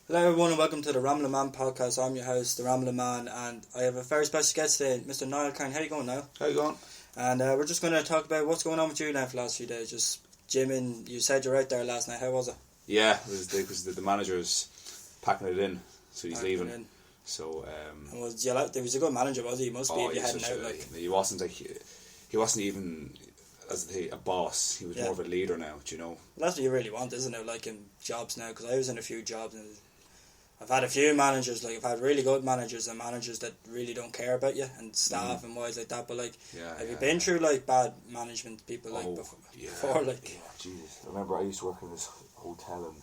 Hello everyone and welcome to the Rambling Man podcast. I'm your host, the Rambling Man, and I have a very special guest today, Mr. Niall Carney. How you going now? How you going? And we're just going to talk about what's going on with you now for the last few days. Just gymming. You said you were out there last night. How was it? Yeah, because the manager's packing it in, so he's Packing leaving. in. So And was there was a good manager, was he? He must be if you hadn't out like. he wasn't he wasn't even a boss. He was more of a leader now. Do you know? Well, that's what you really want, isn't it? Like in jobs now, because I was in a few jobs and I've had a few managers. Like I've had really good managers and managers that really don't care about you and staff and wise like that. But like, have you been through like bad management people like before? Like, yeah, Jesus. I remember I used to work in this hotel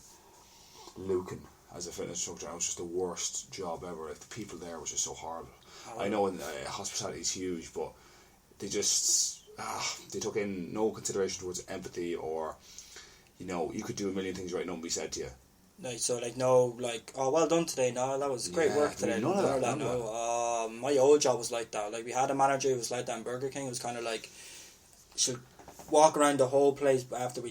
in Lucan as a fitness instructor. It was just the worst job ever. Like, the people there were just so horrible. I know in hospitality is huge, but they just they took in no consideration towards empathy or, you know, you could do a million things right, nobody said to you. Like, so like no like, oh, well done today, no, that was great work today. None of that. No. My old job was like that. Like we had a manager who was like that in Burger King. It was kind of like she'd walk around the whole place after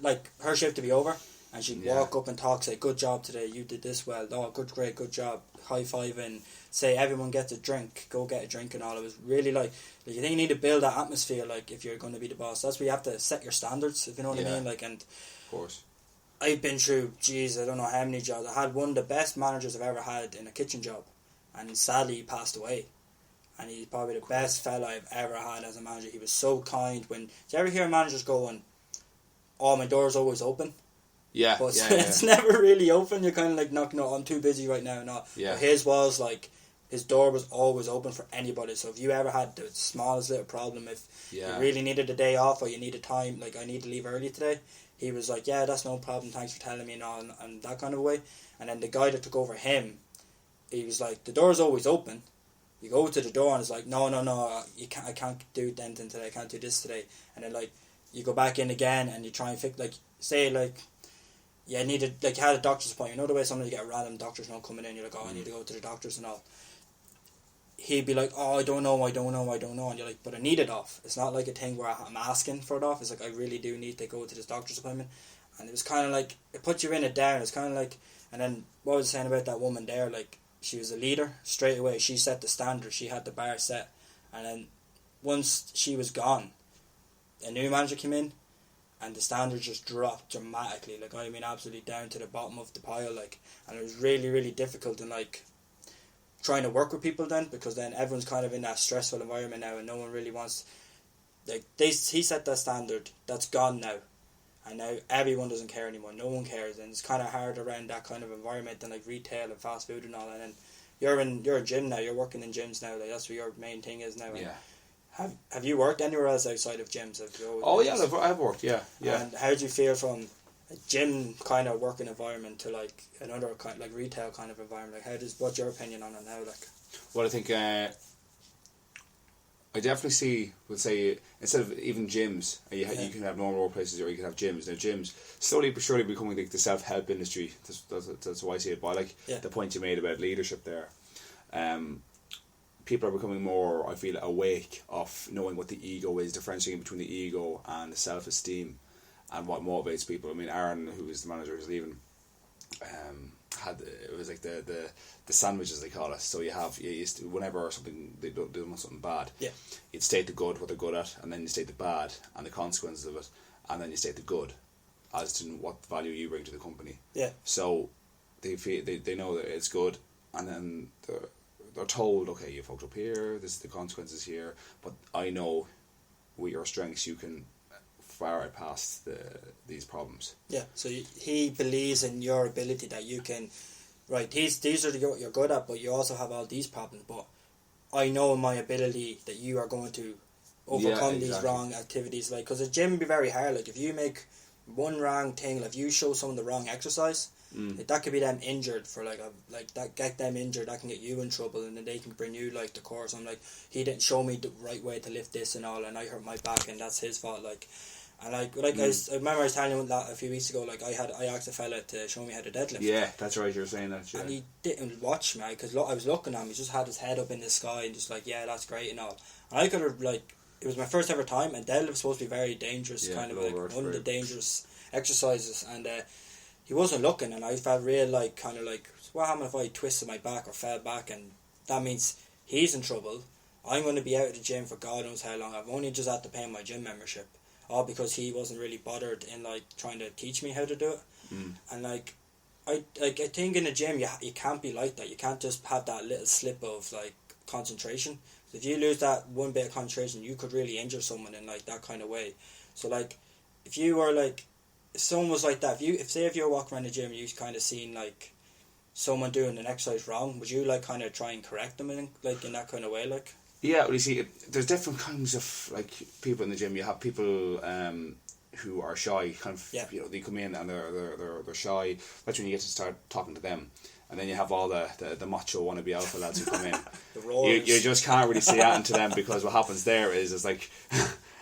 like her shift to be over, and she'd walk up and talk, say, "Good job today, you did this well. Oh, good job." High five and say, "Everyone gets a drink. Go get a drink," and all. It was really like you think you need to build that atmosphere. Like if you're going to be the boss, that's where you have to set your standards. If you know what I mean. Like, and of course. I've been through, I don't know how many jobs. I had one of the best managers I've ever had in a kitchen job, and sadly he passed away. And he's probably the best fella I've ever had as a manager. He was so kind. Do you ever hear managers going, "Oh, my door's always open"? Yeah, but it's never really open. You're kind of like knocking. No, I'm too busy right now. No, but his was like his door was always open for anybody. So if you ever had the smallest little problem, if you really needed a day off or you needed time, like I need to leave early today. He was like, "Yeah, that's no problem, thanks for telling me," and all, and that kind of way. And then the guy that took over him, he was like, "The door's always open." You go to the door and it's like, no, you can't. I can't do anything today. I can't do this today. And then like, you go back in again and you try and fix. Like, say like, you needed like you had a doctor's appointment. You know the way sometimes you get a random doctor's note coming in. You're like, "Oh, I need to go to the doctor's and all." He'd be like, "Oh, I don't know," and you're like, "But I need it off." It's not like a thing where I'm asking for it off. It's like I really do need to go to this doctor's appointment, and it was kind of like it put you in it down. It's kind of like, and then what I was saying about that woman there, like she was a leader straight away. She set the standard. She had the bar set, and then once she was gone, a new manager came in, and the standard just dropped dramatically. Like I mean, absolutely down to the bottom of the pile. Like, and it was really, really difficult and like. Trying to work with people then, because then everyone's kind of in that stressful environment now and no one really wants like he set that standard that's gone now, and now everyone doesn't care anymore. No one cares, and it's kind of hard around that kind of environment than like retail and fast food and all. And then you're a gym now, you're working in gyms now, like that's what your main thing is now. Have you worked anywhere else outside of gyms? I've worked. And how do you feel from a gym kind of working environment to like another kind like retail kind of environment? Like what's your opinion on it now? Like, well, I think I definitely would say instead of even gyms, you can have normal workplaces or you can have gyms. Now gyms slowly but surely becoming like the self-help industry. That's why I see it. But I like the point you made about leadership there. People are becoming more, I feel, awake of knowing what the ego is, differentiating between the ego and the self-esteem. And what motivates people. I mean, Aaron, who is the manager, is leaving. It was like the sandwiches they call it. So you used to, whenever something they want something bad, you'd state the good, what they're good at, and then you state the bad and the consequences of it, and then you state the good, as to what value you bring to the company. Yeah. So they feel they know that it's good, and then they're told, okay, you fucked up here. This is the consequences here, but I know with your strengths you can far out past these problems. Yeah, so he believes in your ability that you can, right, these are you're good at, but you also have all these problems, but I know my ability that you are going to overcome these wrong activities, like, because a gym would be very hard, like, if you make one wrong thing, like, if you show someone the wrong exercise, like, that could be them injured for, get them injured, that can get you in trouble, and then they can bring you, like, the course. I'm like, he didn't show me the right way to lift this and all, and I hurt my back, and that's his fault, like. And I remember I was telling you that a few weeks ago. Like I asked a fella to show me how to deadlift. Yeah, that's right. You were saying that. Yeah. And he didn't watch me because I was looking at him. He just had his head up in the sky and just like, yeah, that's great and all. And I could have like, it was my first ever time, and deadlift was supposed to be very dangerous, kind of like one of the dangerous exercises. And he wasn't looking, and I felt real like kind of like, what happened if I twisted my back or fell back, and that means he's in trouble. I'm going to be out of the gym for God knows how long. I've only just had to pay my gym membership, all because he wasn't really bothered in like trying to teach me how to do it. And like I think in the gym you can't be like that. You can't just have that little slip of like concentration. If you lose that one bit of concentration, you could really injure someone in like that kind of way. So like if you were like, if someone was like that, if you're walking around the gym and you kind of seen like someone doing an exercise wrong, would you like kind of try and correct them in like in that kind of way? Like, yeah, well, you see, there's different kinds of like people in the gym. You have people who are shy, kind of, you know, they come in and they're shy. That's when you get to start talking to them. And then you have all the macho wannabe alpha lads who come in. You just can't really say that to them, because what happens there is it's like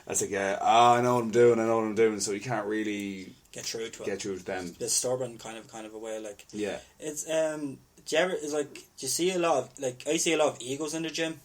I know what I'm doing, so you can't really get through to them. It's stubborn kind of a way, like, yeah. It's do you see a lot of, like, I see a lot of egos in the gym.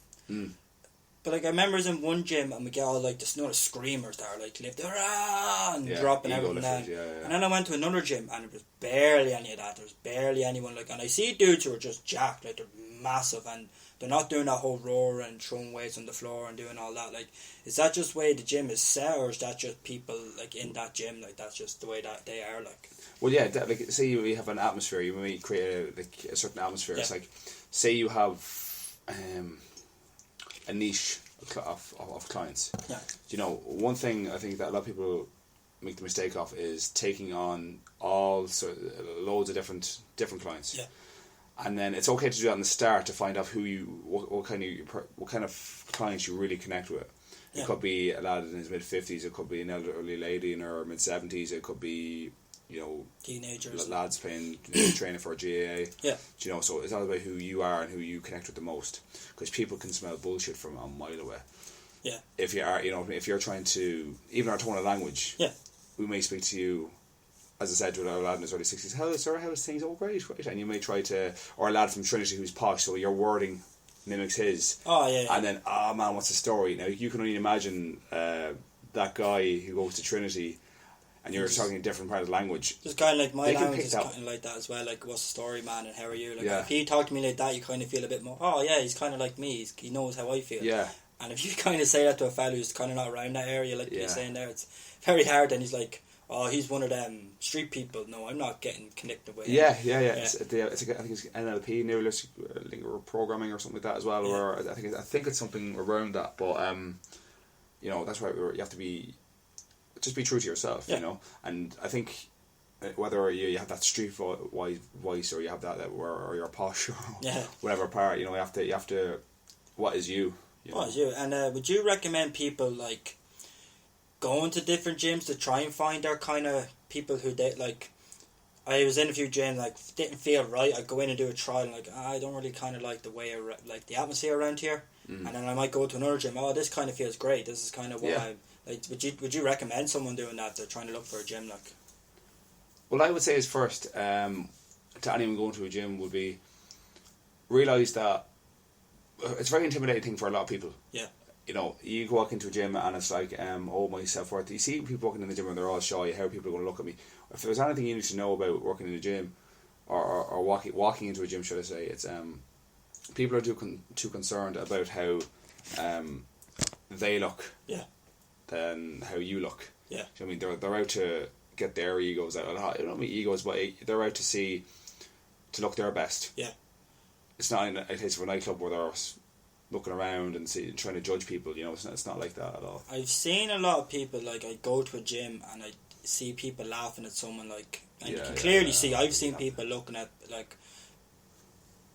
But like I remember I was in one gym and we get all like the screamers that are like lift and dropping everything down. And then I went to another gym and it was barely any of that. There was barely anyone like, and I see dudes who are just jacked, like they're massive, and they're not doing that whole roar and throwing weights on the floor and doing all that. Like, is that just the way the gym is set, or is that just people like in that gym, like that's just the way that they are, like? Well, yeah, like say we have an atmosphere, you may create a certain atmosphere. It's like, say you have a niche of clients. Yeah. You know, one thing I think that a lot of people make the mistake of is taking on loads of different clients. Yeah. And then it's okay to do that in the start to find out what kind of clients you really connect with. Yeah. It could be a lad in his mid-50s, it could be an elderly lady in her mid-70s, it could be, you know, teenagers, lads training for a GAA. Yeah. You know, so it's all about who you are and who you connect with the most, because people can smell bullshit from a mile away. Yeah. If you're trying to, even our tone of language. Yeah. We may speak to you, as I said, to a lad in his early 60s, how's things? Oh, great. And you may try to, or a lad from Trinity who's posh, so your wording mimics his. Oh, yeah. And then, oh man, what's the story? Now, you can only imagine that guy who goes to Trinity and you're talking a different part of the language. It's kind of like my language is kind of like that as well. Like, what's the story, man, and how are you? Like, if he talked to me like that, you kind of feel a bit more, oh yeah, he's kind of like me. He knows how I feel. Yeah. And if you kind of say that to a fellow who's kind of not around that area, like you're saying there, it's very hard. And he's like, oh, he's one of them street people. No, I'm not getting connected with him. Yeah. I think it's NLP, neuro programming or something like that as well. Or I think it's something around that. But you know, that's why you have to be. Just be true to yourself, you know. And I think whether you have that street voice or you have that or you're posh or whatever part, you know, you have to. What is you? What is you? And would you recommend people like going to different gyms to try and find their kind of people who they like? I was in a few gyms, like didn't feel right. I'd go in and do a trial, and like I don't really kind of like the way like the atmosphere around here. And then I might go to another gym. Oh, this kind of feels great. This is kind of what I. Like, would you recommend someone doing that? They're trying to look for a gym, like. Well, I would say is first to anyone going to a gym would be realise that it's a very intimidating thing for a lot of people. Yeah. You know, you walk into a gym and it's like, oh, my self-worth. You see people walking in the gym and they're all shy. How are people going to look at me? If there's anything you need to know about working in a gym, or walking into a gym, should I say, it's people are too concerned about how they look. Yeah. Than how you look. Yeah. I mean, they're out to get their egos out. I don't mean egos, but they're out to look their best. Yeah. It's not a case of a nightclub where they're looking around and trying to judge people. You know, it's not like that at all. I've seen a lot of people, like, I go to a gym and I see people laughing at someone, like, and you can clearly see. I've seen people looking at, like,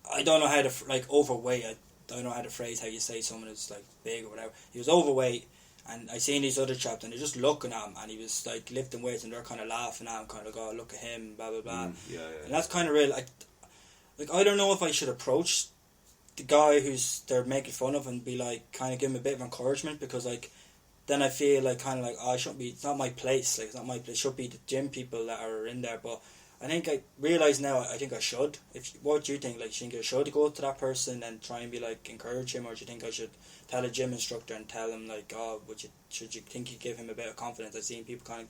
I don't know how to, like, overweight. I don't know how to phrase how you say someone is, like, big or whatever. He was overweight. And I seen these other chaps and they're just looking at him and he was like lifting weights and they're kind of laughing at him, kind of go, oh, look at him, blah blah blah. And that's kind of real. Like I don't know if I should approach the guy who's they're making fun of and be like, kind of give him a bit of encouragement, because like then I feel like kind of like, oh, I shouldn't be. It's not my place. Like, it's not my place. It should be the gym people that are in there. But I think I realise now. I think I should. What do you think? Like, do you think I should go to that person and try and be like encourage him, or do you think I should tell a gym instructor and tell him like, oh, should you think you give him a bit of confidence? I've seen people kind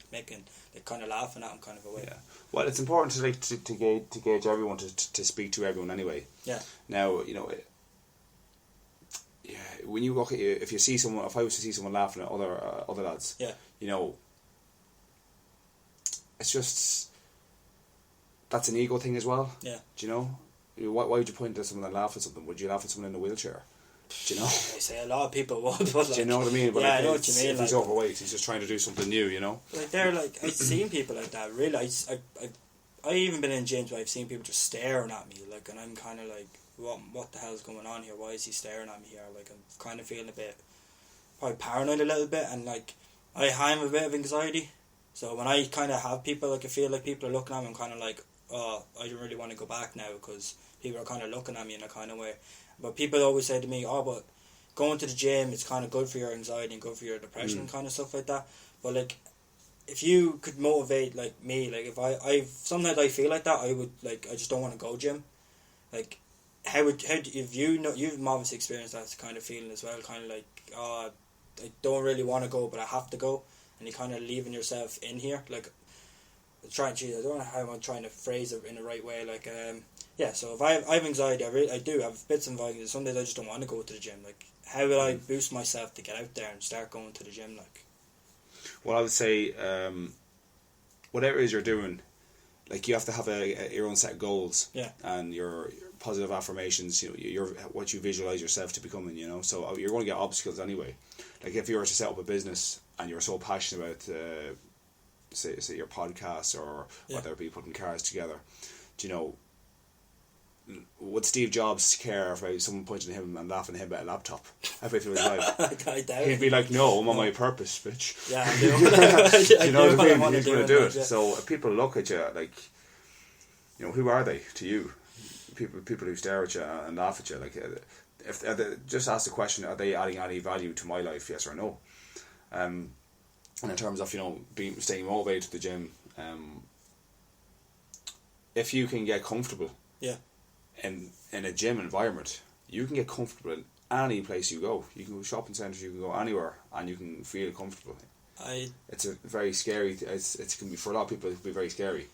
of laughing at him kind of a way. Yeah. Well, it's important to gauge everyone, to speak to everyone anyway. Yeah. Now, you know. Yeah, when you look at if you see someone, if I was to see someone laughing at other lads, yeah, you know, it's just that's an ego thing as well. Yeah. Do you know? Why would you point at someone and laugh at something? Would you laugh at someone in a wheelchair? Do you know? I say a lot of people would. But do you know what I mean? But yeah, like, I know what you mean. If he's overweight, he's just trying to do something new. You know. Like they're like I've seen people like that. Really, I even been in gyms where I've seen people just staring at me. Like, and I'm kind of like, what the hell's going on here? Why is he staring at me here? Like, I'm kind of feeling a bit probably paranoid a little bit, and like I have a bit of anxiety. So when I kind of have people, like I feel like people are looking at me, I'm kind of like, oh, I don't really want to go back now because people are kind of looking at me in a kind of way. But people always say to me, oh, but going to the gym, it's kind of good for your anxiety and good for your depression and kind of stuff like that. But like, if you could motivate like me, like if I sometimes I feel like that, I would like, I just don't want to go gym. Like, if you know, you've obviously experienced that kind of feeling as well, kind of like, oh, I don't really want to go, but I have to go, and you kind of leaving yourself in here, like, I don't know how I'm trying to phrase it in the right way, like, yeah, so if I have anxiety, I do have bits of anxiety, some days I just don't want to go to the gym, like, how will I boost myself to get out there and start going to the gym, like? Well, I would say, whatever it is you're doing, like, you have to have your own set of goals, yeah, and your positive affirmations, you know, what you visualize yourself to becoming, you know, so you're going to get obstacles anyway. Like, if you were to set up a business and you're so passionate about, say your podcast or what there be putting cars together, do you know, would Steve Jobs care about someone pointing at him and laughing at him about a laptop halfway through his life? He'd be like, no, I'm on my purpose, bitch. Yeah, I do. You know what I mean? He's going to do it. Yeah. So if people look at you, like, you know, who are they to you? People who stare at you and laugh at you, like, if just ask the question: are they adding any value to my life? Yes or no? And in terms of, you know, staying motivated to the gym, if you can get comfortable, yeah, in a gym environment, you can get comfortable in any place you go. You can go shopping centres, you can go anywhere, and you can feel comfortable. It's a very scary. It can be, for a lot of people, it can be very scary.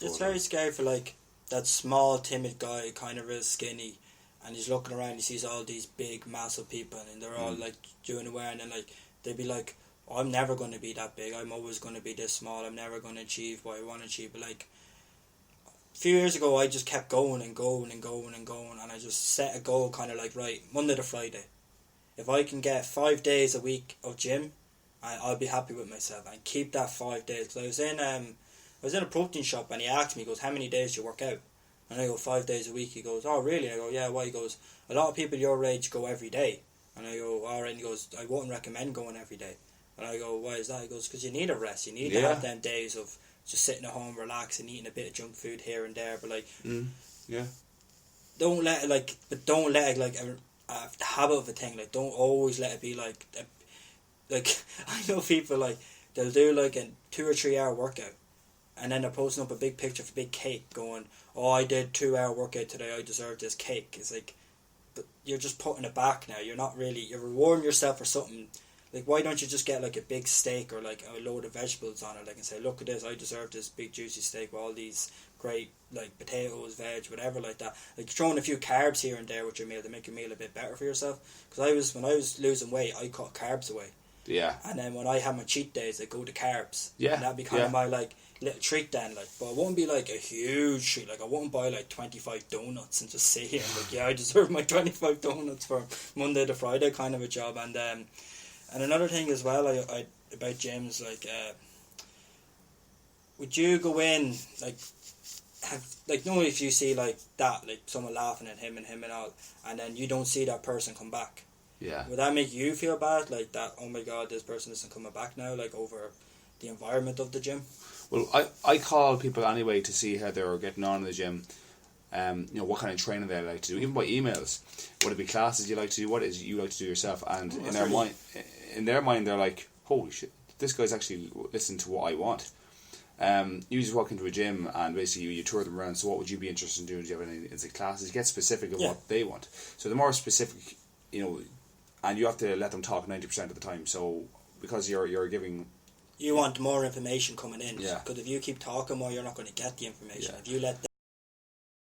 It's very scary for like that small, timid guy, kind of real skinny, and he's looking around. He sees all these big, massive people, and they're all like doing aware, and then like they'd be like, oh, "I'm never going to be that big. I'm always going to be this small. I'm never going to achieve what I want to achieve." But like a few years ago, I just kept going and going and going and going, and I just set a goal, kind of like, right, Monday to Friday, if I can get 5 days a week of gym, I'll be happy with myself, and keep that 5 days. Because I was in a protein shop, and he asked me, he goes, how many days do you work out? And I go, 5 days a week. He goes, oh really? I go, yeah, why? He goes, a lot of people your age go every day. And I go, alright. And he goes, I wouldn't recommend going every day. And I go, why is that? He goes, because you need a rest. You need to have them days of just sitting at home, relaxing, eating a bit of junk food here and there. But like, don't let it like a habit of a thing. Like, don't always let it be like I know people, like, they'll do like a 2 or 3 hour workout, and then they're posting up a big picture of a big cake going, oh, I did 2 hour workout today, I deserve this cake. It's like, but you're just putting it back now. You're not really, you're rewarding yourself for something. Like, why don't you just get like a big steak or like a load of vegetables on it, like, and say, look at this, I deserve this big juicy steak with all these great, like, potatoes, veg, whatever, like that. Like, throwing a few carbs here and there with your meal to make your meal a bit better for yourself. Because when I was losing weight, I cut carbs away. Yeah. And then when I have my cheat days, I go to carbs. Yeah. And that'd be kind of my like little treat then, like. But it wouldn't be like a huge treat. Like, I wouldn't buy like 25 donuts and just sit here and like, yeah, I deserve my 25 donuts for Monday to Friday kind of a job. And another thing as well, I about gyms, like, would you go in normally if you see like that, like someone laughing at him and all, and then you don't see that person come back, would that make you feel bad, like that, oh my god, this person isn't coming back now, like, over the environment of the gym? Well, I call people anyway to see how they're getting on in the gym, you know, what kind of training they like to do, even by emails. Would it be classes you like to do, what is it you like to do yourself? And in their mind they're like, holy shit, this guy's actually listening to what I want. You just walk into a gym and basically you tour them around. So what would you be interested in doing? Do you have any classes? Get specific of what they want. So the more specific, and you have to let them talk 90% of the time. So because you're giving. You want more information coming in. Yeah. Because if you keep talking more, you're not going to get the information. Yeah. If you let them